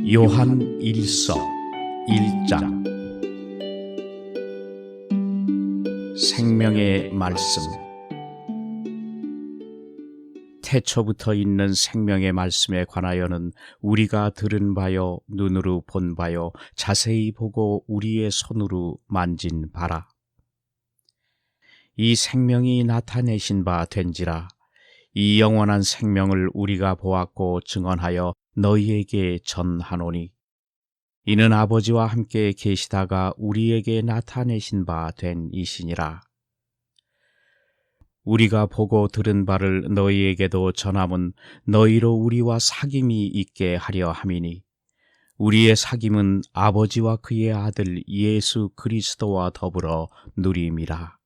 요한 1서 1장. 생명의 말씀. 태초부터 있는 생명의 말씀에 관하여는 우리가 들은 바요 눈으로 본 바요 자세히 보고 우리의 손으로 만진 바라. 이 생명이 나타내신 바 된지라. 이 영원한 생명을 우리가 보았고 증언하여 너희에게 전하노니, 이는 아버지와 함께 계시다가 우리에게 나타내신 바 된 이시니라. 우리가 보고 들은 바를 너희에게도 전함은 너희로 우리와 사귐이 있게 하려 함이니, 우리의 사귐은 아버지와 그의 아들 예수 그리스도와 더불어 누림이라.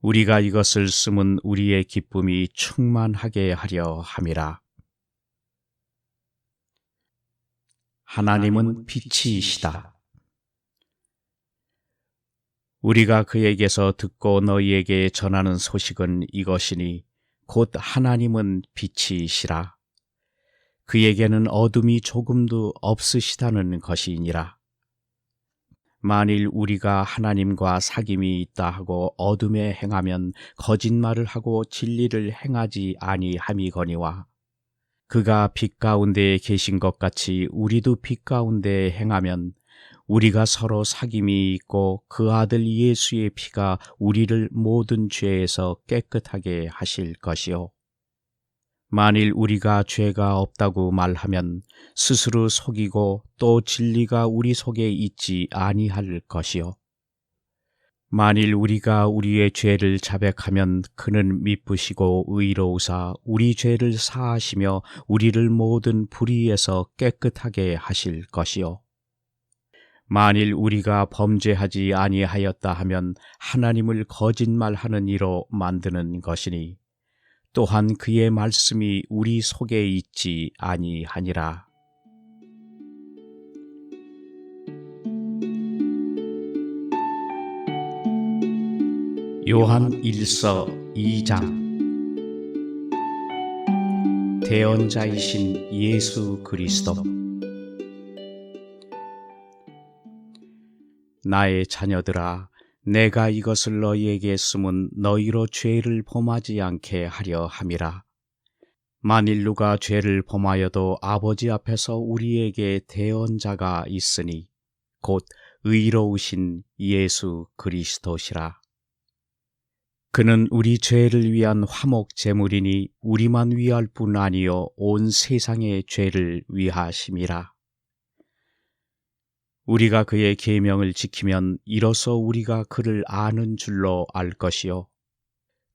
우리가 이것을 쓰면 우리의 기쁨이 충만하게 하려 함이라. 하나님은 빛이시다. 우리가 그에게서 듣고 너희에게 전하는 소식은 이것이니, 곧 하나님은 빛이시라. 그에게는 어둠이 조금도 없으시다는 것이니라. 만일 우리가 하나님과 사귐이 있다 하고 어둠에 행하면 거짓말을 하고 진리를 행하지 아니함이거니와, 그가 빛 가운데에 계신 것 같이 우리도 빛 가운데에 행하면 우리가 서로 사귐이 있고 그 아들 예수의 피가 우리를 모든 죄에서 깨끗하게 하실 것이요. 만일 우리가 죄가 없다고 말하면 스스로 속이고 또 진리가 우리 속에 있지 아니할 것이요. 만일 우리가 우리의 죄를 자백하면 그는 미쁘시고 의로우사 우리 죄를 사하시며 우리를 모든 불의에서 깨끗하게 하실 것이요. 만일 우리가 범죄하지 아니하였다 하면 하나님을 거짓말하는 이로 만드는 것이니, 또한 그의 말씀이 우리 속에 있지 아니하니라. 요한 1서 2장. 대언자이신 예수 그리스도. 나의 자녀들아, 내가 이것을 너희에게 쓰면 너희로 죄를 범하지 않게 하려 함이라. 만일 누가 죄를 범하여도 아버지 앞에서 우리에게 대언자가 있으니, 곧 의로우신 예수 그리스도시라. 그는 우리 죄를 위한 화목 제물이니 우리만 위할 뿐 아니요 온 세상의 죄를 위하심이라. 우리가 그의 계명을 지키면 이로써 우리가 그를 아는 줄로 알 것이요,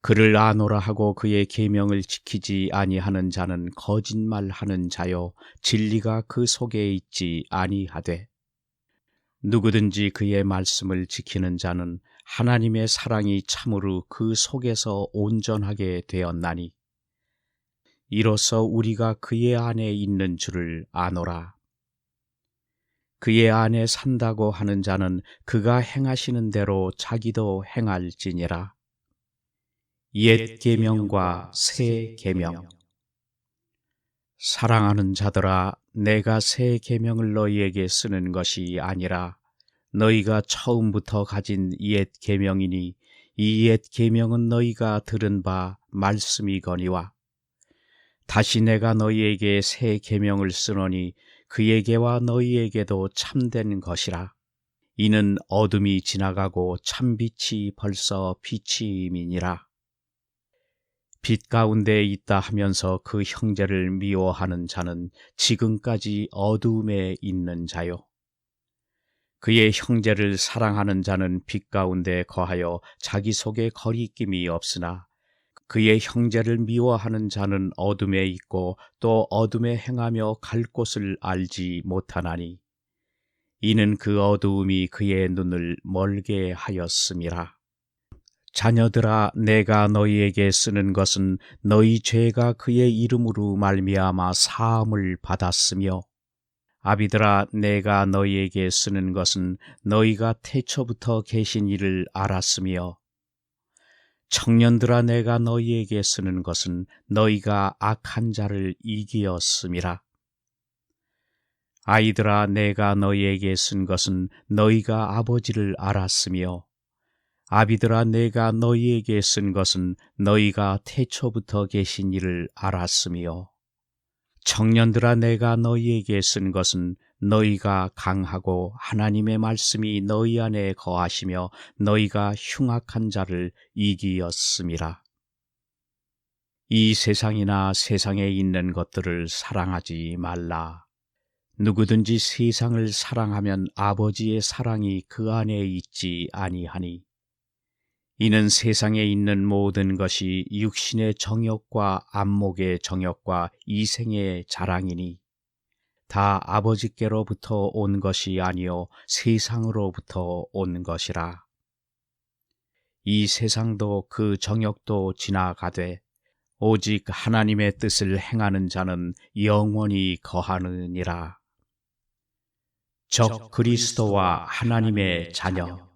그를 아노라 하고 그의 계명을 지키지 아니하는 자는 거짓말하는 자요 진리가 그 속에 있지 아니하되, 누구든지 그의 말씀을 지키는 자는 하나님의 사랑이 참으로 그 속에서 온전하게 되었나니, 이로써 우리가 그의 안에 있는 줄을 아노라. 그의 안에 산다고 하는 자는 그가 행하시는 대로 자기도 행할지니라. 옛 계명과 새 계명. 사랑하는 자들아, 내가 새 계명을 너희에게 쓰는 것이 아니라 너희가 처음부터 가진 옛 계명이니, 이 옛 계명은 너희가 들은 바 말씀이거니와, 다시 내가 너희에게 새 계명을 쓰노니 그에게와 너희에게도 참된 것이라. 이는 어둠이 지나가고 참빛이 벌써 비침이니라. 빛 가운데 있다 하면서 그 형제를 미워하는 자는 지금까지 어두움에 있는 자요. 그의 형제를 사랑하는 자는 빛 가운데 거하여 자기 속에 거리낌이 없으나, 그의 형제를 미워하는 자는 어둠에 있고 또 어둠에 행하며 갈 곳을 알지 못하나니, 이는 그 어두움이 그의 눈을 멀게 하였음이라. 자녀들아, 내가 너희에게 쓰는 것은 너희 죄가 그의 이름으로 말미암아 사함을 받았으며, 아비들아, 내가 너희에게 쓰는 것은 너희가 태초부터 계신 이를 알았으며, 청년들아, 내가 너희에게 쓰는 것은 너희가 악한 자를 이기었음이라. 아이들아, 내가 너희에게 쓴 것은 너희가 아버지를 알았으며, 아비들아, 내가 너희에게 쓴 것은 너희가 태초부터 계신 이를 알았으며, 청년들아, 내가 너희에게 쓴 것은 너희가 강하고 하나님의 말씀이 너희 안에 거하시며 너희가 흉악한 자를 이기었음이라. 이 세상이나 세상에 있는 것들을 사랑하지 말라. 누구든지 세상을 사랑하면 아버지의 사랑이 그 안에 있지 아니하니, 이는 세상에 있는 모든 것이 육신의 정욕과 안목의 정욕과 이생의 자랑이니 다 아버지께로부터 온 것이 아니요 세상으로부터 온 것이라. 이 세상도 그 정욕도 지나가되 오직 하나님의 뜻을 행하는 자는 영원히 거하느니라. 적 그리스도와 하나님의 자녀.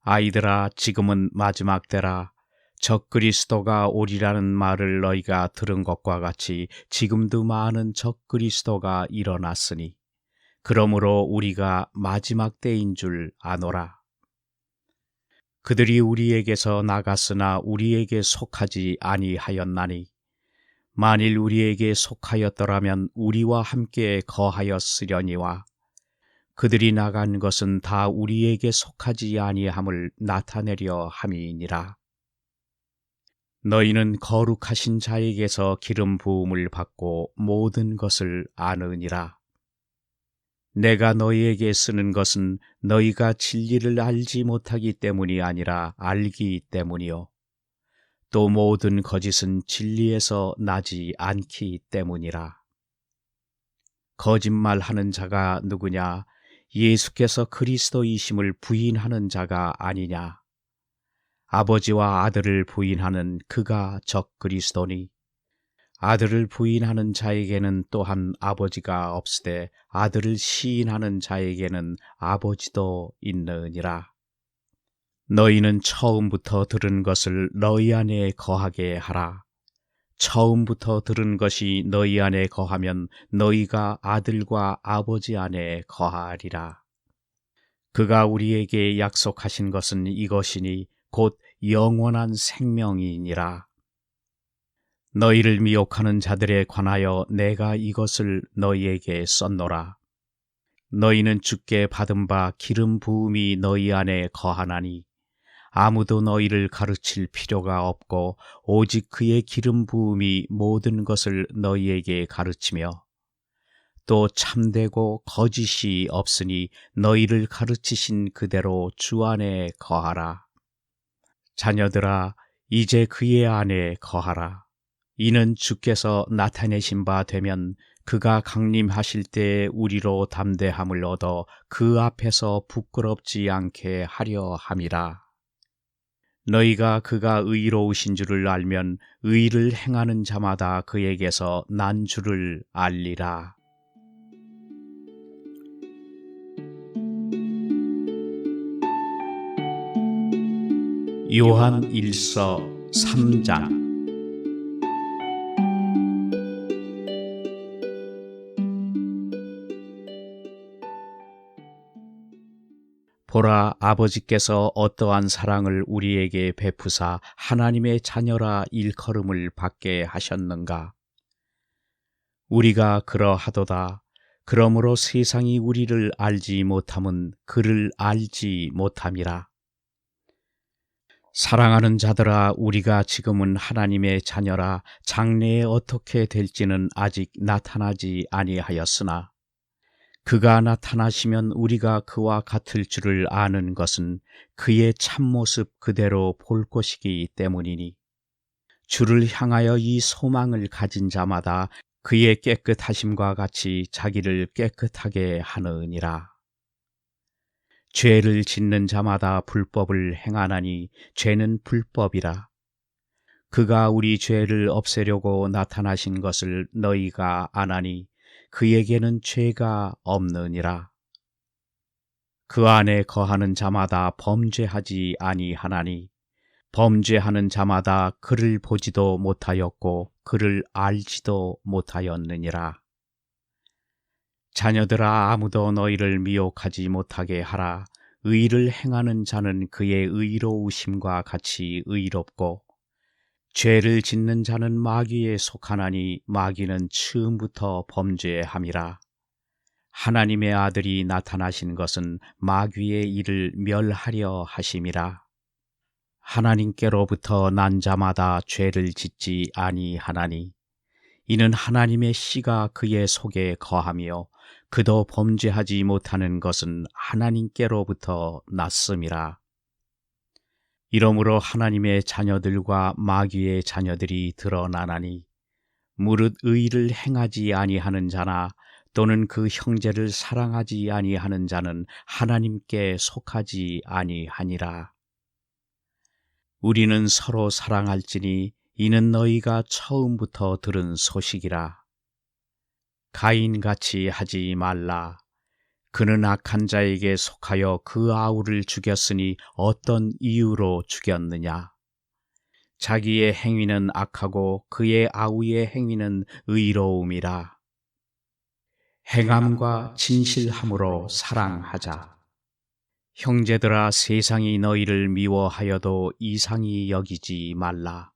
아이들아, 지금은 마지막 때라. 적 그리스도가 오리라는 말을 너희가 들은 것과 같이 지금도 많은 적 그리스도가 일어났으니 그러므로 우리가 마지막 때인 줄 아노라. 그들이 우리에게서 나갔으나 우리에게 속하지 아니하였나니, 만일 우리에게 속하였더라면 우리와 함께 거하였으려니와, 그들이 나간 것은 다 우리에게 속하지 아니함을 나타내려 함이니라. 너희는 거룩하신 자에게서 기름 부음을 받고 모든 것을 아느니라. 내가 너희에게 쓰는 것은 너희가 진리를 알지 못하기 때문이 아니라 알기 때문이요, 또 모든 거짓은 진리에서 나지 않기 때문이라. 거짓말하는 자가 누구냐? 예수께서 그리스도이심을 부인하는 자가 아니냐? 아버지와 아들을 부인하는 그가 적 그리스도니, 아들을 부인하는 자에게는 또한 아버지가 없으되 아들을 시인하는 자에게는 아버지도 있느니라. 너희는 처음부터 들은 것을 너희 안에 거하게 하라. 처음부터 들은 것이 너희 안에 거하면 너희가 아들과 아버지 안에 거하리라. 그가 우리에게 약속하신 것은 이것이니 곧 영원한 생명이니라. 너희를 미혹하는 자들에 관하여 내가 이것을 너희에게 썼노라. 너희는 주께 받은 바 기름 부음이 너희 안에 거하나니 아무도 너희를 가르칠 필요가 없고 오직 그의 기름 부음이 모든 것을 너희에게 가르치며, 또 참되고 거짓이 없으니 너희를 가르치신 그대로 주 안에 거하라. 자녀들아, 이제 그의 안에 거하라. 이는 주께서 나타내신 바 되면 그가 강림하실 때에 우리로 담대함을 얻어 그 앞에서 부끄럽지 않게 하려 함이라. 너희가 그가 의로우신 줄을 알면 의를 행하는 자마다 그에게서 난 줄을 알리라. 요한 1서 3장. 보라, 아버지께서 어떠한 사랑을 우리에게 베푸사 하나님의 자녀라 일컬음을 받게 하셨는가? 우리가 그러하도다. 그러므로 세상이 우리를 알지 못함은 그를 알지 못함이라. 사랑하는 자들아, 우리가 지금은 하나님의 자녀라. 장래에 어떻게 될지는 아직 나타나지 아니하였으나 그가 나타나시면 우리가 그와 같을 줄을 아는 것은 그의 참모습 그대로 볼 것이기 때문이니, 주를 향하여 이 소망을 가진 자마다 그의 깨끗하심과 같이 자기를 깨끗하게 하느니라. 죄를 짓는 자마다 불법을 행하나니 죄는 불법이라. 그가 우리 죄를 없애려고 나타나신 것을 너희가 아나니 그에게는 죄가 없느니라. 그 안에 거하는 자마다 범죄하지 아니하나니 범죄하는 자마다 그를 보지도 못하였고 그를 알지도 못하였느니라. 자녀들아, 아무도 너희를 미혹하지 못하게 하라. 의를 행하는 자는 그의 의로우심과 같이 의롭고, 죄를 짓는 자는 마귀에 속하나니 마귀는 처음부터 범죄함이라. 하나님의 아들이 나타나신 것은 마귀의 일을 멸하려 하심이라. 하나님께로부터 난 자마다 죄를 짓지 아니하나니, 이는 하나님의 씨가 그의 속에 거하며 그도 범죄하지 못하는 것은 하나님께로부터 났음이라. 이러므로 하나님의 자녀들과 마귀의 자녀들이 드러나나니, 무릇 의를 행하지 아니하는 자나 또는 그 형제를 사랑하지 아니하는 자는 하나님께 속하지 아니하니라. 우리는 서로 사랑할지니 이는 너희가 처음부터 들은 소식이라. 가인같이 하지 말라. 그는 악한 자에게 속하여 그 아우를 죽였으니 어떤 이유로 죽였느냐? 자기의 행위는 악하고 그의 아우의 행위는 의로움이라. 행함과 진실함으로 사랑하자. 형제들아, 세상이 너희를 미워하여도 이상히 여기지 말라.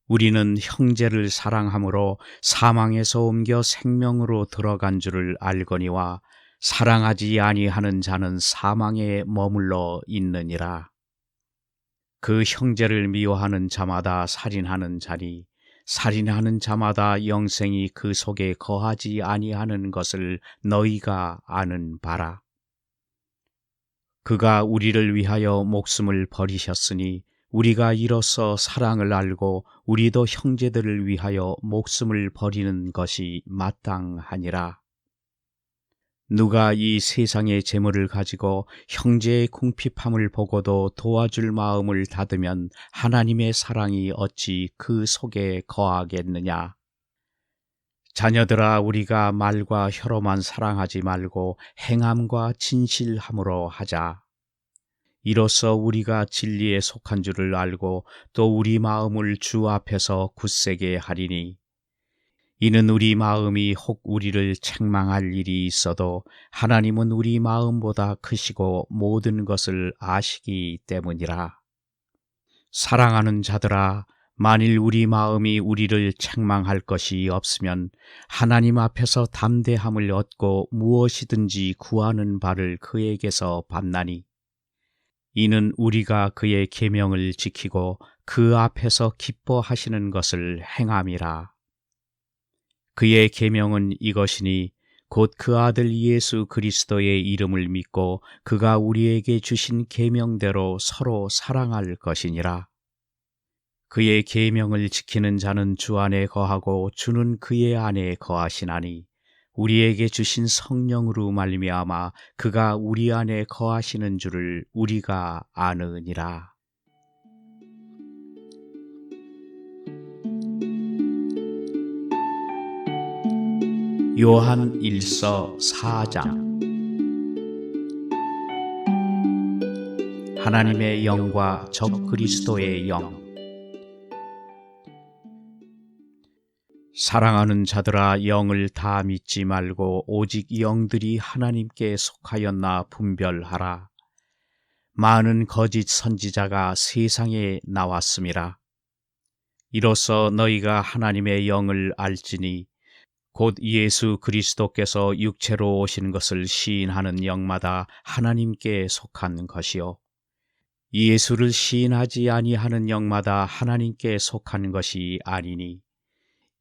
우리는 형제를 사랑함으로 사망에서 옮겨 생명으로 들어간 줄을 알거니와, 사랑하지 아니하는 자는 사망에 머물러 있느니라. 그 형제를 미워하는 자마다 살인하는 자니, 살인하는 자마다 영생이 그 속에 거하지 아니하는 것을 너희가 아는 바라. 그가 우리를 위하여 목숨을 버리셨으니 우리가 이로써 사랑을 알고 우리도 형제들을 위하여 목숨을 버리는 것이 마땅하니라. 누가 이 세상의 재물을 가지고 형제의 궁핍함을 보고도 도와줄 마음을 닫으면 하나님의 사랑이 어찌 그 속에 거하겠느냐? 자녀들아, 우리가 말과 혀로만 사랑하지 말고 행함과 진실함으로 하자. 이로써 우리가 진리에 속한 줄을 알고 또 우리 마음을 주 앞에서 굳세게 하리니, 이는 우리 마음이 혹 우리를 책망할 일이 있어도 하나님은 우리 마음보다 크시고 모든 것을 아시기 때문이라. 사랑하는 자들아, 만일 우리 마음이 우리를 책망할 것이 없으면 하나님 앞에서 담대함을 얻고 무엇이든지 구하는 바를 그에게서 받나니, 이는 우리가 그의 계명을 지키고 그 앞에서 기뻐하시는 것을 행함이라. 그의 계명은 이것이니, 곧 그 아들 예수 그리스도의 이름을 믿고 그가 우리에게 주신 계명대로 서로 사랑할 것이니라. 그의 계명을 지키는 자는 주 안에 거하고 주는 그의 안에 거하시나니, 우리에게 주신 성령으로 말미암아 그가 우리 안에 거하시는 줄을 우리가 아느니라. 요한 1서 4장. 하나님의 영과 적 그리스도의 영. 사랑하는 자들아, 영을 다 믿지 말고 오직 영들이 하나님께 속하였나 분별하라. 많은 거짓 선지자가 세상에 나왔음이라. 이로써 너희가 하나님의 영을 알지니, 곧 예수 그리스도께서 육체로 오신 것을 시인하는 영마다 하나님께 속한 것이요, 예수를 시인하지 아니하는 영마다 하나님께 속한 것이 아니니,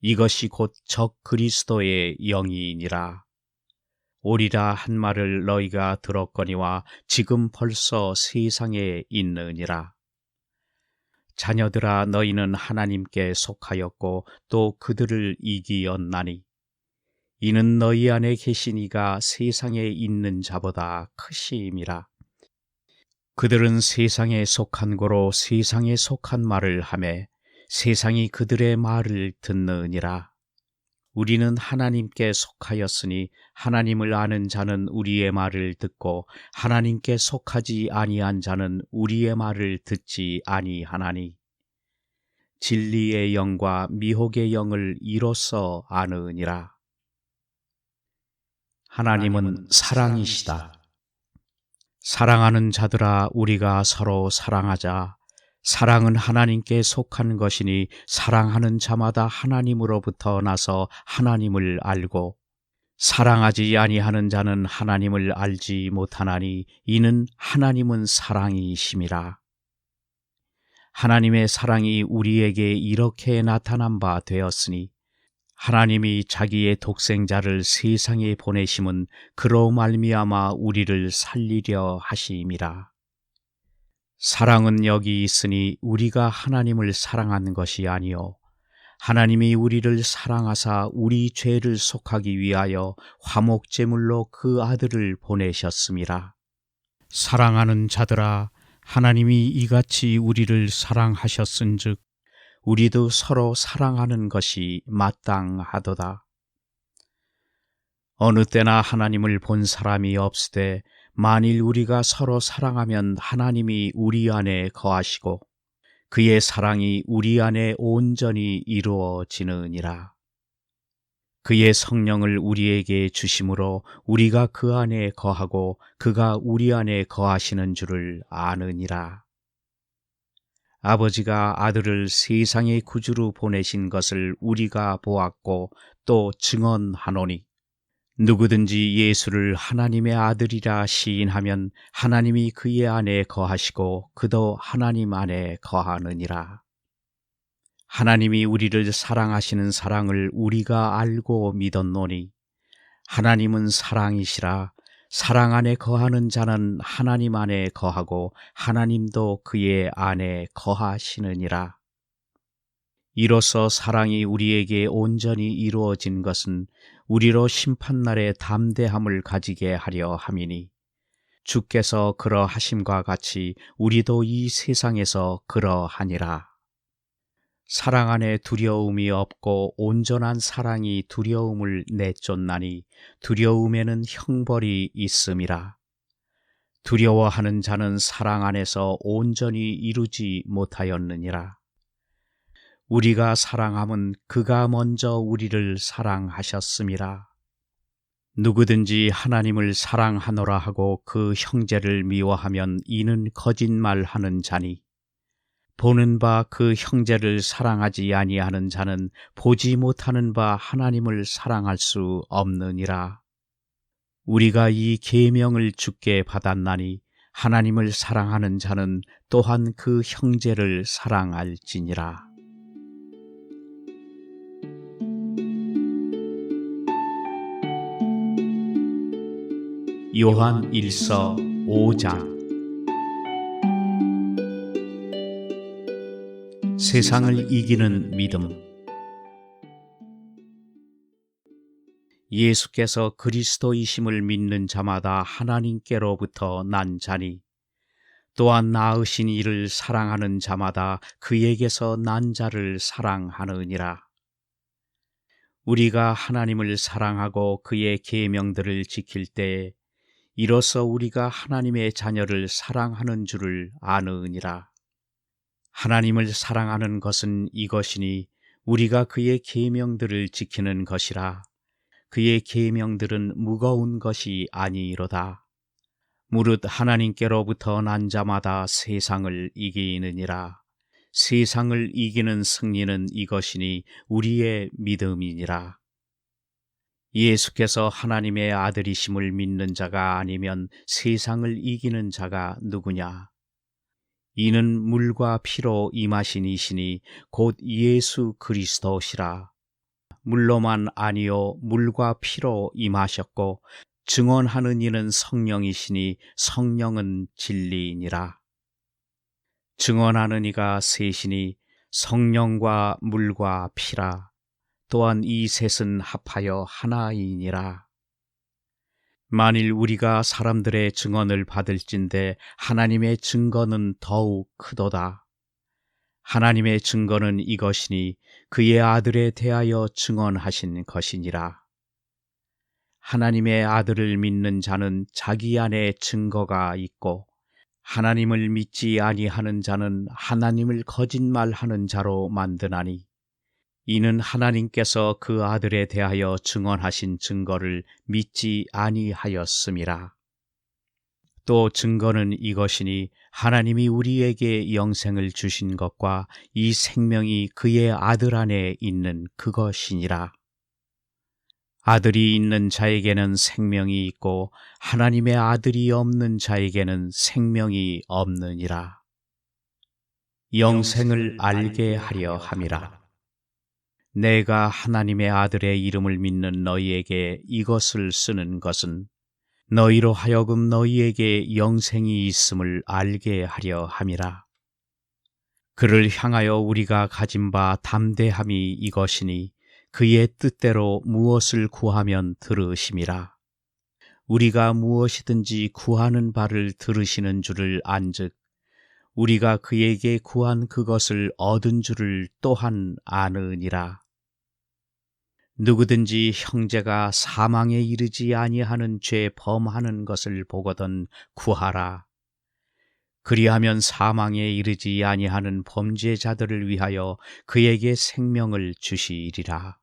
이것이 곧 적 그리스도의 영이니라. 오리라 한 말을 너희가 들었거니와 지금 벌써 세상에 있느니라. 자녀들아, 너희는 하나님께 속하였고 또 그들을 이기었나니, 이는 너희 안에 계신 이가 세상에 있는 자보다 크심이라. 그들은 세상에 속한 고로 세상에 속한 말을 하매 세상이 그들의 말을 듣느니라. 우리는 하나님께 속하였으니 하나님을 아는 자는 우리의 말을 듣고 하나님께 속하지 아니한 자는 우리의 말을 듣지 아니하나니, 진리의 영과 미혹의 영을 이로써 아느니라. 하나님은 사랑이시다. 사랑하는 자들아, 우리가 서로 사랑하자. 사랑은 하나님께 속한 것이니 사랑하는 자마다 하나님으로부터 나서 하나님을 알고, 사랑하지 아니하는 자는 하나님을 알지 못하나니 이는 하나님은 사랑이심이라. 하나님의 사랑이 우리에게 이렇게 나타난 바 되었으니, 하나님이 자기의 독생자를 세상에 보내심은 그로 말미암아 우리를 살리려 하심이라. 사랑은 여기 있으니 우리가 하나님을 사랑한 것이 아니요 하나님이 우리를 사랑하사 우리 죄를 속하기 위하여 화목제물로 그 아들을 보내셨음이라. 사랑하는 자들아, 하나님이 이같이 우리를 사랑하셨은즉 우리도 서로 사랑하는 것이 마땅하도다. 어느 때나 하나님을 본 사람이 없으되 만일 우리가 서로 사랑하면 하나님이 우리 안에 거하시고 그의 사랑이 우리 안에 온전히 이루어지느니라. 그의 성령을 우리에게 주심으로 우리가 그 안에 거하고 그가 우리 안에 거하시는 줄을 아느니라. 아버지가 아들을 세상의 구주로 보내신 것을 우리가 보았고 또 증언하노니, 누구든지 예수를 하나님의 아들이라 시인하면 하나님이 그의 안에 거하시고 그도 하나님 안에 거하느니라. 하나님이 우리를 사랑하시는 사랑을 우리가 알고 믿었노니, 하나님은 사랑이시라. 사랑 안에 거하는 자는 하나님 안에 거하고 하나님도 그의 안에 거하시느니라. 이로써 사랑이 우리에게 온전히 이루어진 것은 우리로 심판날에 담대함을 가지게 하려 함이니, 주께서 그러하심과 같이 우리도 이 세상에서 그러하니라. 사랑 안에 두려움이 없고 온전한 사랑이 두려움을 내쫓나니 두려움에는 형벌이 있음이라. 두려워하는 자는 사랑 안에서 온전히 이루지 못하였느니라. 우리가 사랑함은 그가 먼저 우리를 사랑하셨음이라. 누구든지 하나님을 사랑하노라 하고 그 형제를 미워하면 이는 거짓말하는 자니, 보는 바 그 형제를 사랑하지 아니하는 자는 보지 못하는 바 하나님을 사랑할 수 없느니라. 우리가 이 계명을 주께 받았나니 하나님을 사랑하는 자는 또한 그 형제를 사랑할지니라. 요한 1서 5장. 세상을 이기는 믿음. 예수께서 그리스도이심을 믿는 자마다 하나님께로부터 난 자니, 또한 낳으신 이를 사랑하는 자마다 그에게서 난 자를 사랑하느니라. 우리가 하나님을 사랑하고 그의 계명들을 지킬 때에 이로써 우리가 하나님의 자녀를 사랑하는 줄을 아느니라. 하나님을 사랑하는 것은 이것이니 우리가 그의 계명들을 지키는 것이라. 그의 계명들은 무거운 것이 아니로다. 무릇 하나님께로부터 난 자마다 세상을 이기느니라. 세상을 이기는 승리는 이것이니 우리의 믿음이니라. 예수께서 하나님의 아들이심을 믿는 자가 아니면 세상을 이기는 자가 누구냐? 이는 물과 피로 임하신 이시니 곧 예수 그리스도시라. 물로만 아니요 물과 피로 임하셨고 증언하는 이는 성령이시니 성령은 진리이니라. 증언하는 이가 셋이니 성령과 물과 피라. 또한 이 셋은 합하여 하나이니라. 만일 우리가 사람들의 증언을 받을진대 하나님의 증거는 더욱 크도다. 하나님의 증거는 이것이니 그의 아들에 대하여 증언하신 것이니라. 하나님의 아들을 믿는 자는 자기 안에 증거가 있고 하나님을 믿지 아니하는 자는 하나님을 거짓말하는 자로 만드나니, 이는 하나님께서 그 아들에 대하여 증언하신 증거를 믿지 아니하였음이라. 또 증거는 이것이니 하나님이 우리에게 영생을 주신 것과 이 생명이 그의 아들 안에 있는 그것이니라. 아들이 있는 자에게는 생명이 있고 하나님의 아들이 없는 자에게는 생명이 없느니라. 영생을 알게 하려 함이라. 내가 하나님의 아들의 이름을 믿는 너희에게 이것을 쓰는 것은 너희로 하여금 너희에게 영생이 있음을 알게 하려 함이라. 그를 향하여 우리가 가진 바 담대함이 이것이니 그의 뜻대로 무엇을 구하면 들으심이라. 우리가 무엇이든지 구하는 바를 들으시는 줄을 안즉 우리가 그에게 구한 그것을 얻은 줄을 또한 아느니라. 누구든지 형제가 사망에 이르지 아니하는 죄 범하는 것을 보거든 구하라. 그리하면 사망에 이르지 아니하는 범죄자들을 위하여 그에게 생명을 주시리라.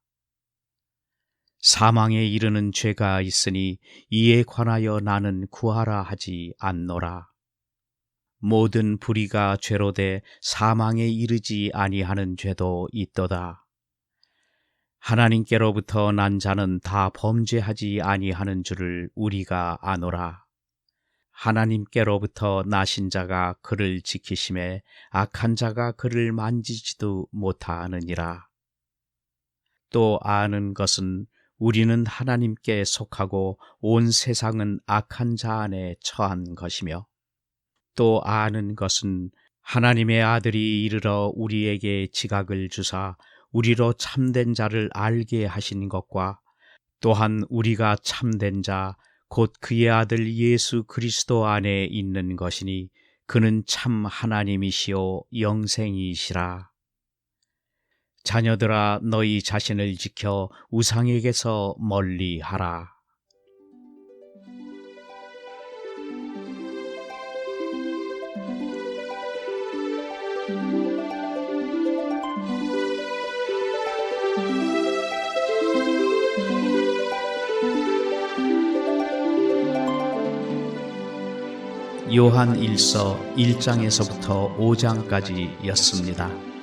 사망에 이르는 죄가 있으니 이에 관하여 나는 구하라 하지 않노라. 모든 불의가 죄로 돼 사망에 이르지 아니하는 죄도 있도다. 하나님께로부터 난 자는 다 범죄하지 아니하는 줄을 우리가 아노라. 하나님께로부터 나신 자가 그를 지키심에 악한 자가 그를 만지지도 못하느니라. 또 아는 것은 우리는 하나님께 속하고 온 세상은 악한 자 안에 처한 것이며, 또 아는 것은 하나님의 아들이 이르러 우리에게 지각을 주사 우리로 참된 자를 알게 하신 것과 또한 우리가 참된 자 곧 그의 아들 예수 그리스도 안에 있는 것이니 그는 참 하나님이시요 영생이시라. 자녀들아, 너희 자신을 지켜 우상에게서 멀리하라. 요한 1서 1장에서부터 5장까지였습니다.